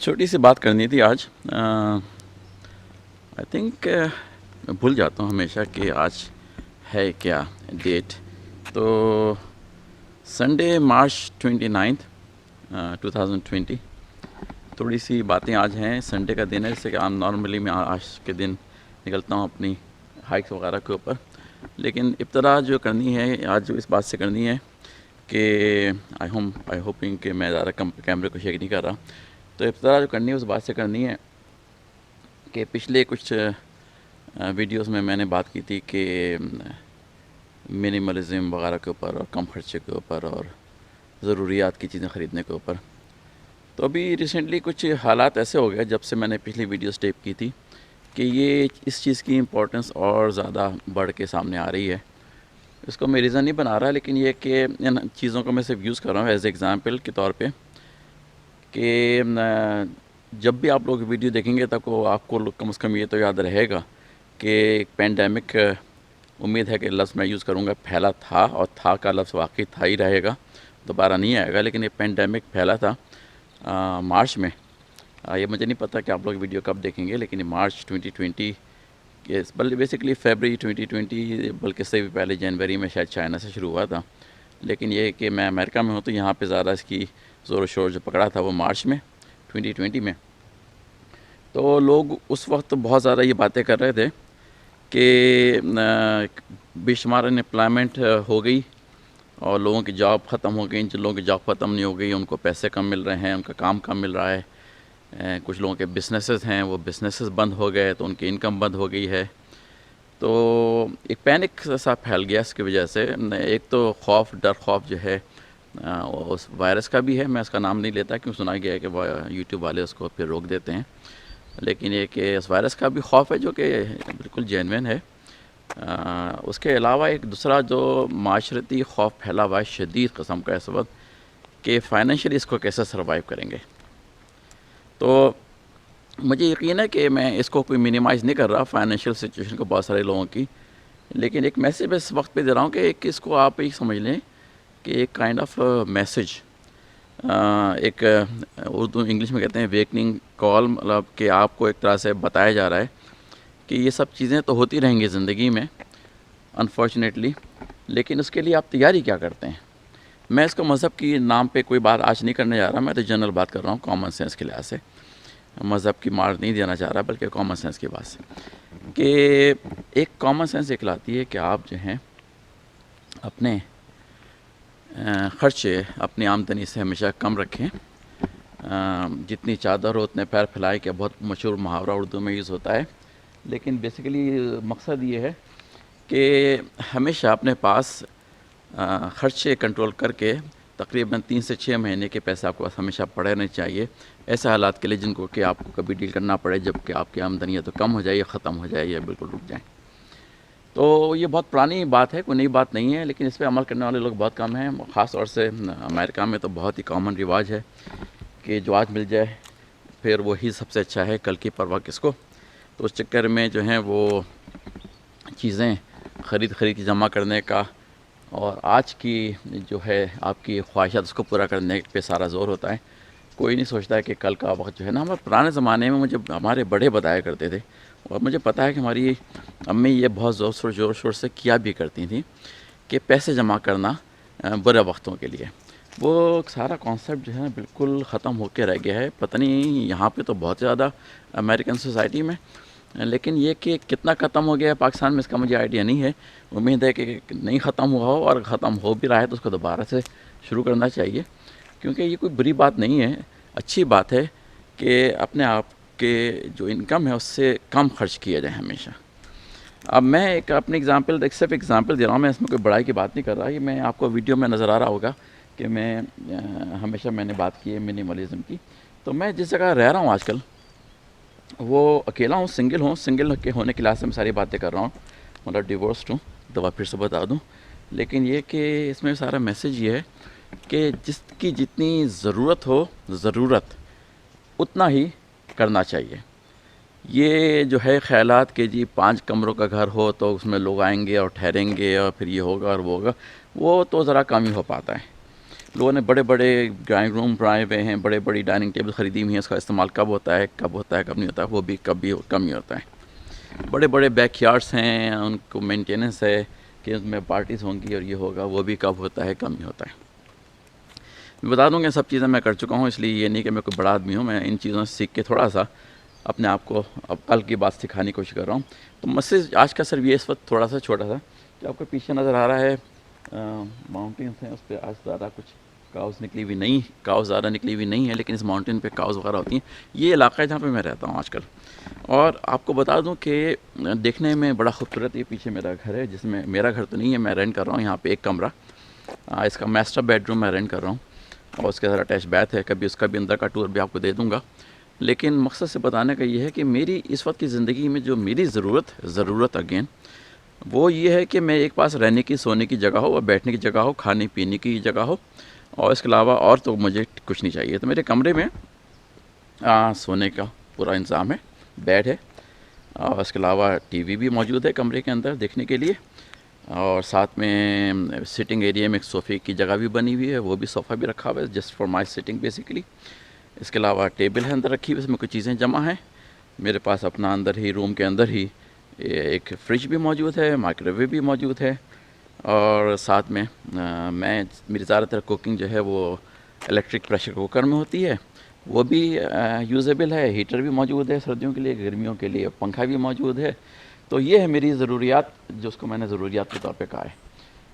چھوٹی سی بات کرنی تھی آج. آئی تھنک میں بھول جاتا ہوں ہمیشہ کہ آج ہے کیا ڈیٹ. تو سنڈے مارچ 29 2020. تھوڑی سی باتیں آج ہیں. سنڈے کا دن ہے، جیسے کہ عام نارملی میں آج کے دن نکلتا ہوں اپنی ہائیکس وغیرہ کے اوپر. لیکن ابتدا جو کرنی ہے آج، جو اس بات سے کرنی ہے کہ آئی ہوپنگ کہ میں زیادہ کیمرے کو شیک نہیں کر رہا. تو ابتدا جو کرنی ہے اس بات سے کرنی ہے کہ پچھلے کچھ ویڈیوز میں نے بات کی تھی کہ منیملزم وغیرہ کے اوپر اور کم خرچے کے اوپر اور ضروریات کی چیزیں خریدنے کے اوپر. تو ابھی ریسنٹلی کچھ حالات ایسے ہو گئے جب سے میں نے پچھلی ویڈیوز ٹیپ کی تھی کہ یہ اس چیز کی امپورٹنس اور زیادہ بڑھ کے سامنے آ رہی ہے. اس کو میں ریزن نہیں بنا رہا، لیکن یہ کہ ان چیزوں کو میں صرف یوز کر رہا ہوں ایز ایگزامپل کے طور پہ کہ جب بھی آپ لوگ ویڈیو دیکھیں گے تب کو آپ کو کم از کم یہ تو یاد رہے گا کہ ایک پینڈیمک، امید ہے کہ لفظ میں یوز کروں گا، پھیلا تھا، اور تھا کا لفظ واقعی تھا ہی رہے گا، دوبارہ نہیں آئے گا. لیکن یہ پینڈیمک پھیلا تھا مارچ میں. یہ مجھے نہیں پتہ کہ آپ لوگ ویڈیو کب دیکھیں گے، لیکن یہ مارچ 2020 کے بیسکلی فیبرری 2020، بلکہ سے بھی پہلے جنوری میں شاید چائنا سے شروع ہوا تھا. لیکن یہ کہ میں امریکہ میں ہوں تو یہاں پہ زیادہ اس کی زور و شور جو پکڑا تھا وہ مارچ میں 2020 میں. تو لوگ اس وقت بہت زیادہ یہ باتیں کر رہے تھے کہ بے شمار انپلائمنٹ ہو گئی اور لوگوں کی جاب ختم ہو گئی. جن لوگوں کی جاب ختم نہیں ہو گئی ان کو پیسے کم مل رہے ہیں، ان کا کام کم مل رہا ہے. کچھ لوگوں کے بزنسز ہیں، وہ بزنسز بند ہو گئے تو ان کی انکم بند ہو گئی ہے. تو ایک پینک سا پھیل گیا اس کی وجہ سے. ایک تو ڈر خوف جو ہے اس وائرس کا بھی ہے. میں اس کا نام نہیں لیتا کیوں، سنا گیا ہے کہ یوٹیوب والے اس کو پھر روک دیتے ہیں. لیکن یہ کہ اس وائرس کا بھی خوف ہے جو کہ بالکل جینوین ہے. اس کے علاوہ ایک دوسرا جو معاشرتی خوف پھیلا ہوا ہے شدید قسم کا اس وقت کہ فائنینشلی اس کو کیسے سروائیو کریں گے. تو مجھے یقین ہے کہ میں اس کو کوئی منیمائز نہیں کر رہا فائنینشیل سچویشن کو بہت سارے لوگوں کی، لیکن ایک میسیج میں اس وقت پہ دے رہا ہوں کہ ایک اس کو آپ ایک سمجھ لیں کہ ایک کائنڈ آف میسیج، ایک اردو انگلش میں کہتے ہیں ویکننگ کال، مطلب کہ آپ کو ایک طرح سے بتایا جا رہا ہے کہ یہ سب چیزیں تو ہوتی رہیں گی زندگی میں انفارچونیٹلی، لیکن اس کے لیے آپ تیاری کیا کرتے ہیں. میں اس کو مذہب کی نام پہ کوئی بات آج نہیں کرنے جا رہا، میں تو جنرل بات کر رہا ہوں کامن سینس کے لحاظ سے. مذہب کی مار نہیں دینا چاہ رہا بلکہ کامن سینس کی بات سے کہ ایک کامن سینس اکھلاتی ہے کہ آپ جو ہیں اپنے خرچے اپنی آمدنی سے ہمیشہ کم رکھیں. جتنی چادر ہو اتنے پیر پھیلائے، کہ بہت مشہور محاورہ اردو میں یوز ہوتا ہے. لیکن بیسیکلی مقصد یہ ہے کہ ہمیشہ اپنے پاس خرچے کنٹرول کر کے تقریباً 3 سے 6 مہینے کے پیسے آپ کے پاس ہمیشہ پڑے رہنے چاہیے، ایسے حالات کے لیے جن کو کہ آپ کو کبھی ڈیل کرنا پڑے جب کہ آپ کی آمدنی یا تو کم ہو جائے یا ختم ہو جائے یا بالکل رک جائیں. تو یہ بہت پرانی بات ہے، کوئی نئی بات نہیں ہے، لیکن اس پہ عمل کرنے والے لوگ بہت کم ہیں. خاص طور سے امریکہ میں تو بہت ہی کامن رواج ہے کہ جو آج مل جائے پھر وہی سب سے اچھا ہے، کل کی پرواہ کس کو. تو اس چکر میں جو ہیں وہ چیزیں خرید کے جمع کرنے کا اور آج کی جو ہے آپ کی خواہشات اس کو پورا کرنے پہ سارا زور ہوتا ہے. کوئی نہیں سوچتا ہے کہ کل کا وقت جو ہے نا. ہمارے پرانے زمانے میں مجھے ہمارے بڑے بتایا کرتے تھے، اور مجھے پتہ ہے کہ ہماری امی یہ بہت زور شور سے کیا بھی کرتی تھیں کہ پیسے جمع کرنا برے وقتوں کے لیے. وہ سارا کانسیپٹ جو ہے نا بالکل ختم ہو کے رہ گیا ہے. پتہ نہیں یہاں پہ تو بہت زیادہ امریکن سوسائٹی میں، لیکن یہ کہ کتنا ختم ہو گیا ہے پاکستان میں اس کا مجھے آئیڈیا نہیں ہے. امید ہے کہ نہیں ختم ہوا ہو، اور ختم ہو بھی رہا ہے تو اس کو دوبارہ سے شروع کرنا چاہیے، کیونکہ یہ کوئی بری بات نہیں ہے. اچھی بات ہے کہ اپنے آپ کے جو انکم ہے اس سے کم خرچ کیا جائے ہمیشہ. اب میں ایک اپنی صرف ایگزامپل دے رہا ہوں، میں اس میں کوئی بڑائی کی بات نہیں کر رہا. یہ میں آپ کو ویڈیو میں نظر آ رہا ہوگا کہ میں نے بات کی ہے منیملزم کی. تو میں جس جگہ رہ رہا ہوں آج کل وہ اکیلا ہوں، سنگل کے ہونے کے لحاظ سے میں ساری باتیں کر رہا ہوں، مطلب ڈیورسڈ ہوں. دوا پھر سے بتا دوں، لیکن یہ کہ اس میں سارا میسیج یہ ہے کہ جس کی جتنی ضرورت ہو اتنا ہی کرنا چاہیے. یہ جو ہے خیالات کہ جی 5 کمروں کا گھر ہو تو اس میں لوگ آئیں گے اور ٹھہریں گے اور پھر یہ ہوگا اور وہ ہوگا، وہ تو ذرا کم ہی ہو پاتا ہے. لوگوں نے بڑے بڑے ڈرائنگ روم بنائے ہوئے ہیں, بڑے بڑی ڈائننگ ٹیبل خریدی ہوئی ہیں. اس کا استعمال کب ہوتا ہے کب نہیں ہوتا ہے, وہ بھی کم ہی ہوتا ہے. بڑے بڑے بیک یارڈس ہیں, ان کو مینٹیننس ہے کہ اس میں پارٹیز ہوں گی اور یہ ہوگا, وہ بھی کب ہوتا ہے کم ہی ہوتا ہے. میں بتا دوں گا سب چیزیں میں کر چکا ہوں, اس لیے یہ نہیں کہ میں کوئی بڑا آدمی ہوں. میں ان چیزوں سے سیکھ کے تھوڑا سا اپنے آپ کو اب کل کی بات سکھانے کی کوشش کر رہا ہوں. تو مسئلہ آج کا صرف یہ اس وقت تھوڑا سا چھوٹا سا کہ آپ کو پیچھے نظر آ رہا ہے ماؤنٹینس ہیں, اس پہ آج زیادہ کچھ کاؤز زیادہ نکلی ہوئی نہیں ہے, لیکن اس ماؤنٹین پہ کاؤز وغیرہ ہوتی ہیں. یہ علاقہ ہے جہاں پہ میں رہتا ہوں آج کل. اور آپ کو بتا دوں کہ دیکھنے میں بڑا خوبصورت یہ پیچھے میرا گھر ہے, جس میں میرا گھر تو نہیں ہے, میں رینٹ کر رہا ہوں یہاں پہ ایک کمرہ. اس کا ماسٹر بیڈ روم میں رینٹ کر رہا ہوں, اور اس کے ساتھ اٹیچ بیتھ ہے. کبھی اس کا بھی اندر کا ٹور بھی آپ کو دے دوں گا. لیکن مقصد سے بتانے کا یہ ہے کہ میری اس وقت کی زندگی میں جو میری ضرورت اگین وہ یہ ہے کہ میں ایک پاس رہنے کی, سونے کی جگہ ہو, اور بیٹھنے کی جگہ ہو, کھانے پینے کی جگہ ہو, اور اس کے علاوہ اور تو مجھے کچھ نہیں چاہیے. تو میرے کمرے میں سونے کا پورا انتظام ہے, بیڈ ہے, اور اس کے علاوہ ٹی وی بھی موجود ہے کمرے کے اندر دیکھنے کے لیے, اور ساتھ میں سٹنگ ایریا میں ایک صوفے کی جگہ بھی بنی ہوئی ہے, وہ بھی صوفہ بھی رکھا ہوا ہے just for my sitting basically. اس کے علاوہ ٹیبل ہے اندر رکھی ہوئی, اس میں کچھ چیزیں جمع ہیں. میرے پاس اپنا اندر ہی روم کے اندر ہی ایک فریج بھی موجود ہے, مائکرو ویو بھی موجود ہے, اور ساتھ میں میری زیادہ تر کوکنگ جو ہے وہ الیکٹرک پریشر کوکر میں ہوتی ہے, وہ بھی یوزیبل ہے. ہیٹر بھی موجود ہے سردیوں کے لیے, گرمیوں کے لیے پنکھا بھی موجود ہے. تو یہ ہے میری ضروریات, جو اس کو میں نے ضروریات کے طور پہ کہا ہے.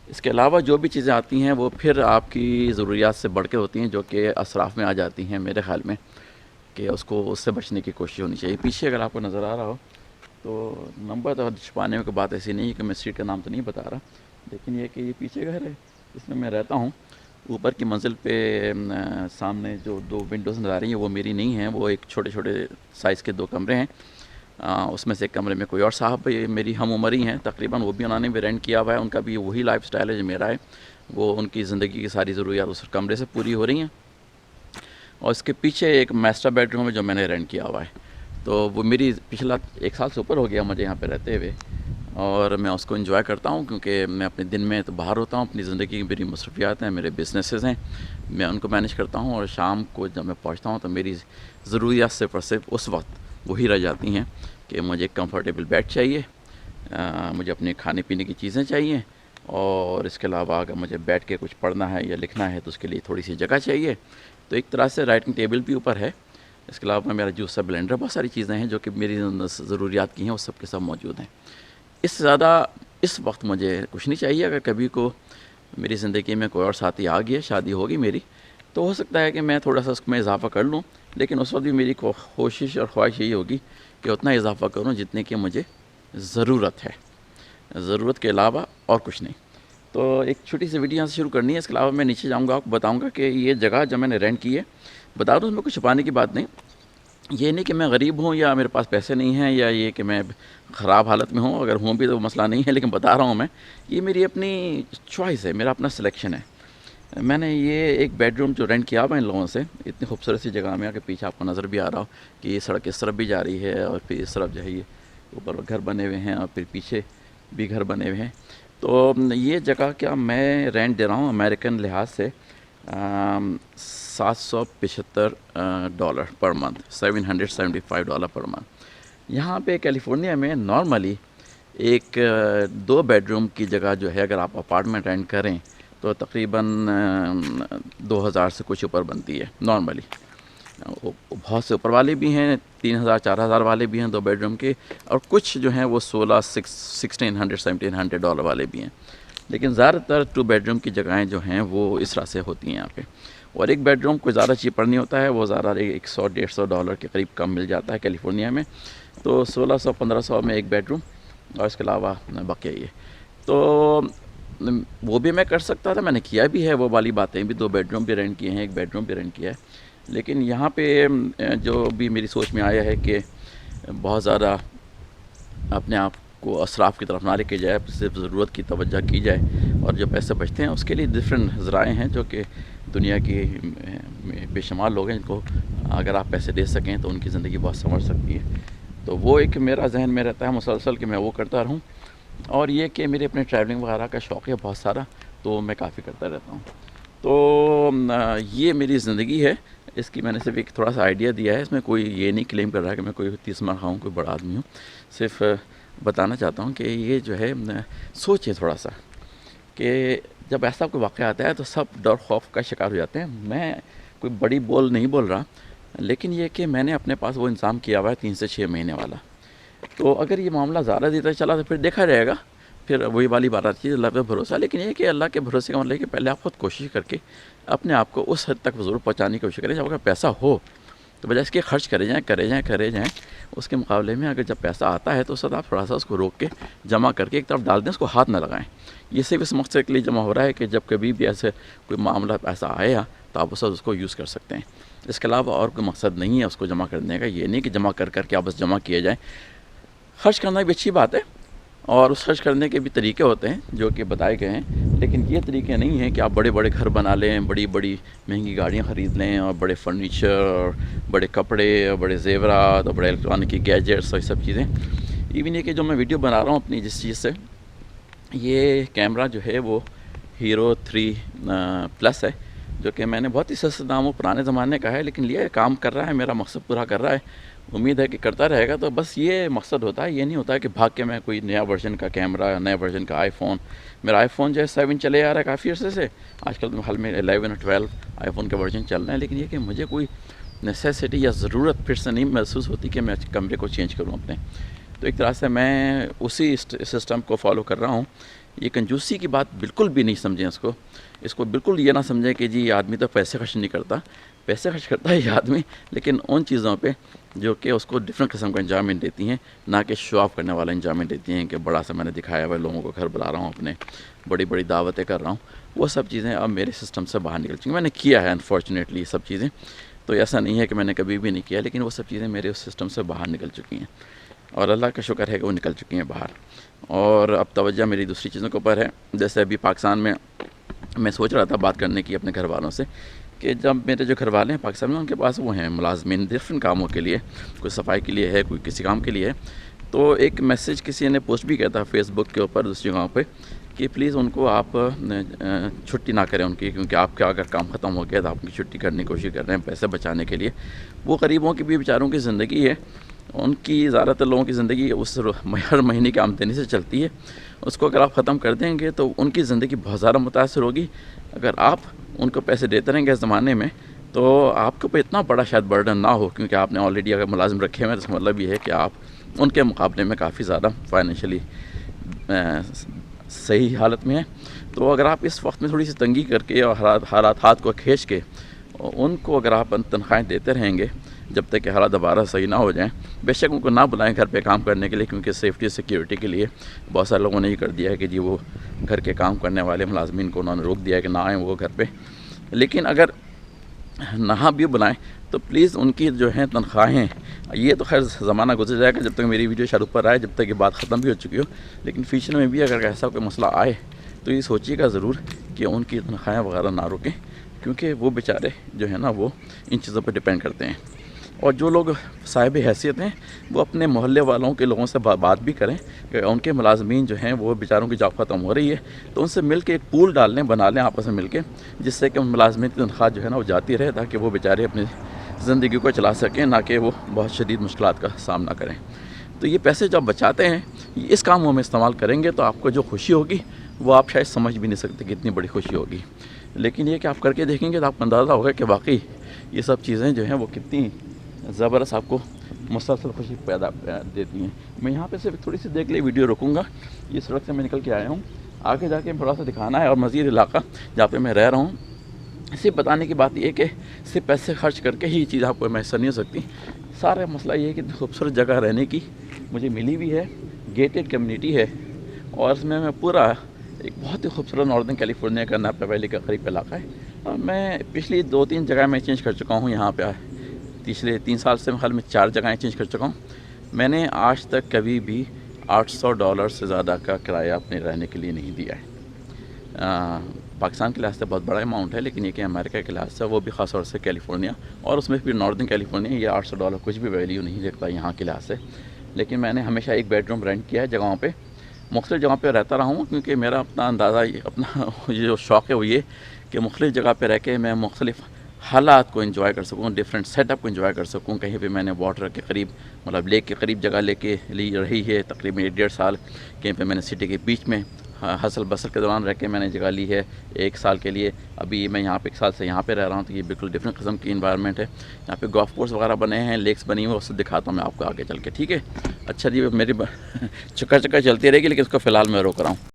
اس کے علاوہ جو بھی چیزیں آتی ہیں وہ پھر آپ کی ضروریات سے بڑھ کے ہوتی ہیں, جو کہ اسراف میں آ جاتی ہیں میرے خیال میں, کہ اس سے بچنے کی کوشش ہونی چاہیے. پیچھے اگر آپ کو نظر آ رہا ہو تو نمبر تو چھپانے کی بات ایسی نہیں ہے کہ میں اسٹریٹ کا نام تو نہیں بتا رہا, لیکن یہ کہ یہ پیچھے گھر ہے جس میں رہتا ہوں. اوپر کی منزل پہ سامنے جو 2 ونڈوز نظر آ رہی ہیں وہ میری نہیں ہیں, وہ ایک چھوٹے سائز کے 2 کمرے ہیں. اس میں سے ایک کمرے میں کوئی اور صاحب میری ہم عمر ہی ہیں تقریباً, وہ بھی انہوں نے بھی رینٹ کیا ہوا ہے. ان کا بھی وہی لائف سٹائل ہے جو میرا ہے, وہ ان کی زندگی کی ساری ضروریات اس کمرے سے پوری ہو رہی ہیں. اور اس کے پیچھے ایک ماسٹر بیڈ روم ہے جو میں نے رینٹ کیا ہوا ہے. تو وہ میری پچھلا 1 سال سے اوپر ہو گیا مجھے یہاں پہ رہتے ہوئے, اور میں اس کو انجوائے کرتا ہوں کیونکہ میں اپنے دن میں تو باہر ہوتا ہوں, اپنی زندگی کی میری مصروفیات ہیں, میرے بزنسز ہیں, میں ان کو مینیج کرتا ہوں. اور شام کو جب میں پہنچتا ہوں تو میری ضروریات صرف اس وقت وہی رہ جاتی ہیں کہ مجھے ایک کمفرٹیبل بیڈ چاہیے, مجھے اپنے کھانے پینے کی چیزیں چاہیے, اور اس کے علاوہ اگر مجھے بیٹھ کے کچھ پڑھنا ہے یا لکھنا ہے تو اس کے لیے تھوڑی سی جگہ چاہیے. تو ایک طرح سے رائٹنگ ٹیبل بھی اوپر ہے. اس کے علاوہ میرا جوس بلینڈر, بہت ساری چیزیں ہیں جو کہ میری ضروریات کی ہیں, وہ سب کے سب موجود ہیں. اس سے زیادہ اس وقت مجھے کچھ نہیں چاہیے. اگر کبھی کو میری زندگی میں کوئی اور ساتھی آ گیا, شادی ہوگی میری, تو ہو سکتا ہے کہ میں تھوڑا سا اس میں اضافہ کر لوں, لیکن اس وقت بھی میری کوشش اور خواہش یہی ہوگی کہ اتنا اضافہ کروں جتنے کی مجھے ضرورت ہے, ضرورت کے علاوہ اور کچھ نہیں. تو ایک چھوٹی سی ویڈیو یہاں سے شروع کرنی ہے. اس کے علاوہ میں نیچے جاؤں گا, آپ کو بتاؤں گا کہ یہ جگہ جو میں نے رینٹ کی ہے, بتا دوں اس میں کچھ چھپانے کی بات نہیں. یہ نہیں کہ میں غریب ہوں یا میرے پاس پیسے نہیں ہیں, یا یہ کہ میں خراب حالت میں ہوں, اگر ہوں بھی تو مسئلہ نہیں ہے, لیکن بتا رہا ہوں میں, یہ میری اپنی چوائس ہے, میرا اپنا سلیکشن ہے. میں نے یہ ایک بیڈ روم جو رینٹ کیا ہوا ان لوگوں سے, اتنی خوبصورت سی جگہ میں, کہ پیچھے آپ کو نظر بھی آ رہا ہو کہ یہ سڑک اس طرف بھی جا رہی ہے, اور پھر اس طرف جو ہے یہ اوپر گھر بنے ہوئے ہیں, اور پھر پیچھے بھی گھر بنے ہوئے ہیں. تو یہ جگہ کیا میں رینٹ دے رہا ہوں امریکن لحاظ سے $775 پر منتھ, $775 پر منتھ. یہاں پہ کیلیفورنیا میں نارملی ایک 2 بیڈ روم کی جگہ جو ہے, اگر آپ اپارٹمنٹ رینٹ کریں تو تقریباً 2000 سے کچھ اوپر بنتی ہے نارملی. بہت سے اوپر والے بھی ہیں, 3000 4000 والے بھی ہیں 2 بیڈ روم کے, اور کچھ جو ہیں وہ $1600-1700 والے بھی ہیں. لیکن زیادہ تر 2 بیڈ روم کی جگہیں جو ہیں وہ اس طرح سے ہوتی ہیں یہاں پہ. اور ایک بیڈ روم کوئی زیادہ چیپر نہیں ہوتا ہے, وہ زیادہ $100-150 کے قریب کم مل جاتا ہے کیلیفورنیا میں. تو 1600-1500 میں ایک بیڈ روم, اور اس کے علاوہ بقیہ یہ. تو وہ بھی میں کر سکتا تھا, میں نے کیا بھی ہے وہ والی باتیں بھی, 2 بیڈ روم بھی رینٹ کیے ہیں, ایک بیڈ روم بھی رینٹ کیا ہے. لیکن یہاں پہ جو بھی میری سوچ میں آیا ہے کہ بہت زیادہ اپنے آپ کو اسراف کی طرف نہ لے کے جائے, صرف ضرورت کی توجہ کی جائے, اور جو پیسے بچتے ہیں اس کے لیے ڈفرینٹ ذرائع ہیں جو کہ دنیا کی بے شمار لوگ ہیں جن کو اگر آپ پیسے دے سکیں تو ان کی زندگی بہت سنور سکتی ہے. تو وہ ایک میرا ذہن میں رہتا ہے مسلسل کہ میں وہ کرتا رہوں. اور یہ کہ میرے اپنے ٹریولنگ وغیرہ کا شوق ہے بہت سارا, تو میں کافی کرتا رہتا ہوں. تو یہ میری زندگی ہے، اس کی میں نے صرف ایک تھوڑا سا آئیڈیا دیا ہے، اس میں کوئی یہ نہیں کلیم کر رہا کہ میں کوئی 30 ماہ ہوں، کوئی بڑا آدمی ہوں، صرف بتانا چاہتا ہوں کہ یہ جو ہے سوچیں تھوڑا سا کہ جب ایسا کوئی واقعہ آتا ہے تو سب ڈر خوف کا شکار ہو جاتے ہیں. میں کوئی بڑی بول نہیں بول رہا، لیکن یہ کہ میں نے اپنے پاس وہ انتظام کیا ہوا ہے 3 سے 6 مہینے والا. تو اگر یہ معاملہ زیادہ دیتا چلا تو پھر دیکھا جائے گا، پھر وہی والی بات آتی ہے اللہ پہ بھروسہ. لیکن یہ کہ اللہ کے بھروسے کا مطلب ہے کہ پہلے آپ خود کوشش کر کے اپنے آپ کو اس حد تک ضرور پہنچانے کی کوشش کریں. جب اگر پیسہ ہو تو بجائے اس کے خرچ کرے جائیں. اس کے مقابلے میں اگر جب پیسہ آتا ہے تو اس وقت آپ تھوڑا سا اس کو روک کے جمع کر کے ایک طرف ڈال دیں، اس کو ہاتھ نہ لگائیں. یہ صرف اس مقصد کے لیے جمع ہو رہا ہے کہ جب کبھی بھی ایسے کوئی معاملہ ایسا آیا تو آپ اس کو یوز کر سکتے ہیں. اس کے علاوہ اور کوئی مقصد نہیں ہے اس کو جمع کرنے کا. یہ نہیں کہ جمع کر کے آپ بس جمع کیے جائیں. خرچ کرنا بھی اچھی بات ہے، اور اس خرچ کرنے کے بھی طریقے ہوتے ہیں جو کہ بتائے گئے ہیں، لیکن یہ طریقے نہیں ہیں کہ آپ بڑے بڑے گھر بنا لیں، بڑی بڑی مہنگی گاڑیاں خرید لیں، اور بڑے فرنیچر اور بڑے کپڑے اور بڑے زیورات اور بڑے الیکٹرانک کی گیجٹس اور یہ سب چیزیں. ایون یہ کہ جو میں ویڈیو بنا رہا ہوں اپنی جس چیز سے، یہ کیمرہ جو ہے وہ ہیرو 3 پلس ہے، جو کہ میں نے بہت ہی سستے داموں پرانے زمانے کا ہے، لیکن یہ کام کر رہا ہے، میرا مقصد پورا کر رہا ہے. امید ہے کہ کرتا رہے گا. تو بس یہ مقصد ہوتا ہے، یہ نہیں ہوتا ہے کہ بھاگ کے میں کوئی نیا ورژن کا کیمرہ، نیا ورژن کا آئی فون. میرا آئی فون جو ہے 7 چلے آ رہا ہے کافی عرصے سے. آج کل حال میں 11 اور 12 آئی فون کے ورژن چل رہے ہیں. لیکن یہ کہ مجھے کوئی نیسیسٹی یا ضرورت پھر سے نہیں محسوس ہوتی کہ میں کیمرے کو چینج کروں اپنے. تو ایک طرح سے میں اسی سسٹم کو فالو کر رہا ہوں. یہ کنجوسی کی بات بالکل بھی نہیں سمجھیں اس کو بالکل یہ نہ سمجھیں کہ جی یہ آدمی تو پیسے خرچ نہیں کرتا. پیسے خرچ کرتا ہے یہ آدمی، لیکن ان چیزوں پہ جو کہ اس کو ڈفرینٹ قسم کا انجوائمنٹ دیتی ہیں، نہ کہ شو آف کرنے والا انجوائمنٹ دیتی ہیں کہ بڑا سا میں نے دکھایا ہوا ہے، لوگوں کو گھر بلا رہا ہوں، اپنے بڑی بڑی دعوتیں کر رہا ہوں. وہ سب چیزیں اب میرے سسٹم سے باہر نکل چکی ہیں. میں نے کیا ہے انفارچونیٹلی یہ سب چیزیں، تو ایسا نہیں ہے کہ میں نے کبھی بھی نہیں کیا، لیکن وہ سب چیزیں میرے اس سسٹم سے باہر نکل چکی ہیں، اور اللہ کا شکر ہے کہ وہ نکل چکی ہیں باہر. اور اب توجہ میری دوسری چیزوں کے اوپر ہے. جیسے ابھی پاکستان میں سوچ رہا تھا بات کرنے کی اپنے گھر والوں سے، کہ جب میرے جو گھر والے ہیں پاکستان میں، ان کے پاس وہ ہیں ملازمین ڈفرینٹ کاموں کے لیے، کوئی صفائی کے لیے ہے، کوئی کسی کام کے لیے ہے. تو ایک میسیج کسی نے پوسٹ بھی کیا تھا فیس بک کے اوپر دوسری جگہوں پہ کہ پلیز ان کو آپ چھٹی نہ کریں ان کی، کیونکہ آپ کا اگر کام ختم ہو گیا تو آپ کی چھٹی کرنے کی کوشش کر رہے ہیں پیسے بچانے کے لیے. وہ غریبوں کی بھی بیچاروں کی زندگی ہے، ان کی زیادہ تر لوگوں کی زندگی اس ہر مہینے کی آمدنی سے چلتی ہے. اس کو اگر آپ ختم کر دیں گے تو ان کی زندگی بہت زیادہ متاثر ہوگی. اگر آپ ان کو پیسے دیتے رہیں گے اس زمانے میں تو آپ کے اوپر اتنا بڑا شاید برڈن نہ ہو، کیونکہ آپ نے آلریڈی اگر ملازم رکھے ہوئے ہیں تو اس کا مطلب یہ ہے کہ آپ ان کے مقابلے میں کافی زیادہ فائنینشلی صحیح حالت میں ہیں. تو اگر آپ اس وقت میں تھوڑی سی تنگی کر کے اور حالات کو کھینچ کے ان کو اگر آپ تنخواہیں دیتے رہیں گے جب تک کہ حالات دوبارہ صحیح نہ ہو جائیں، بے شک ان کو نہ بلائیں گھر پہ کام کرنے کے لیے، کیونکہ سیفٹی سیکیورٹی کے لیے بہت سارے لوگوں نے یہ کر دیا ہے کہ جی وہ گھر کے کام کرنے والے ملازمین کو انہوں نے روک دیا ہے کہ نہ آئیں وہ گھر پہ. لیکن اگر نہ بھی بلائیں تو پلیز ان کی جو ہیں تنخواہیں، یہ تو خیر زمانہ گزر جائے گا جب تک میری ویڈیو شاید اوپر آئے، جب تک یہ بات ختم بھی ہو چکی ہو. لیکن فیوچر میں بھی اگر ایسا کوئی مسئلہ آئے تو یہ سوچیے گا ضرور کہ ان کی تنخواہیں وغیرہ نہ روکیں، کیونکہ وہ بیچارے جو ہیں نا وہ ان چیزوں پہ ڈپینڈ کرتے ہیں. اور جو لوگ صاحب حیثیت ہیں وہ اپنے محلے والوں کے لوگوں سے بات بھی کریں کہ ان کے ملازمین جو ہیں وہ بیچاروں کی جاب ختم ہو رہی ہے، تو ان سے مل کے ایک پول ڈال لیں، بنا لیں آپس میں مل کے، جس سے کہ ان ملازمین کی تنخواہ جو ہے نا وہ جاتی رہے، تاکہ وہ بیچارے اپنی زندگی کو چلا سکیں، نہ کہ وہ بہت شدید مشکلات کا سامنا کریں. تو یہ پیسے جب بچاتے ہیں اس کاموں میں استعمال کریں گے تو آپ کو جو خوشی ہوگی وہ آپ شاید سمجھ بھی نہیں سکتے کہ اتنی بڑی خوشی ہوگی. لیکن یہ کہ آپ کر کے دیکھیں گے تو آپ کو اندازہ ہوگا کہ واقعی یہ سب چیزیں جو ہیں وہ کتنی زبردست آپ کو مسلسل خوشی پیدا دیتی ہیں. میں یہاں پہ صرف تھوڑی سی دیکھ لی ویڈیو رکوں گا. یہ سڑک سے میں نکل کے آیا ہوں، آگے جا کے تھوڑا سا دکھانا ہے، اور مزید علاقہ جہاں پہ میں رہ رہا ہوں صرف بتانے کی بات یہ کہ صرف پیسے خرچ کر کے ہی یہ چیز آپ کو میسر نہیں ہو سکتی. سارا مسئلہ یہ ہے کہ خوبصورت جگہ رہنے کی مجھے ملی ہوئی ہے، گیٹڈ کمیونٹی ہے، اور اس میں پورا ایک بہت ہی خوبصورت ناردن کیلیفورنیا کا ناپا ویلی کا قریب علاقہ ہے. اور میں پچھلی 2-3 جگہ میں چینج کر چکا ہوں. یہاں پہ پچھلے 3 سال سے خیال میں 4 جگہیں چینج کر چکا ہوں. میں نے آج تک کبھی بھی $800 سے زیادہ کا کرایہ اپنے رہنے کے لیے نہیں دیا ہے. پاکستان کے لحاظ سے بہت بڑا اماؤنٹ ہے، لیکن یہ کہ امریکہ کے لحاظ سے وہ بھی خاص طور سے کیلیفورنیا، اور اس میں پھر ناردن کیلیفورنیا، یہ $800 کچھ بھی ویلیو نہیں رکھتا یہاں کے لحاظ سے. لیکن میں نے ہمیشہ ایک بیڈ روم رینٹ کیا ہے جگہوں پہ، مختلف جگہ پہ رہتا رہا ہوں، کیونکہ میرا اپنا اندازہ اپنا جو شوق ہے وہ یہ کہ مختلف جگہ پہ رہ کے میں مختلف حالات کو انجوائے کر سکوں، ڈفرینٹ سیٹ اپ کو انجوائے کر سکوں. کہیں پہ میں نے واٹر کے قریب مطلب لیک کے قریب جگہ لے کے لی رہی ہے تقریباً 1.5 سال. کہیں پہ میں نے سٹی کے بیچ میں حسل بسل کے دوران رہ کے میں نے جگہ لی ہے 1 سال کے لیے. ابھی میں یہاں پہ 1 سال سے یہاں پہ رہ رہا ہوں، تو یہ بالکل ڈفرینٹ قسم کی انوائرمنٹ ہے. یہاں پہ گولف کورس وغیرہ بنے ہیں، لیکس بنی ہوئی ہیں، وہ سب دکھاتا ہوں میں آپ کو آگے چل کے. ٹھیک ہے، اچھا جی، میری چکر چلتی رہے گی، لیکن اس کو فی الحال میں روک رہا ہوں.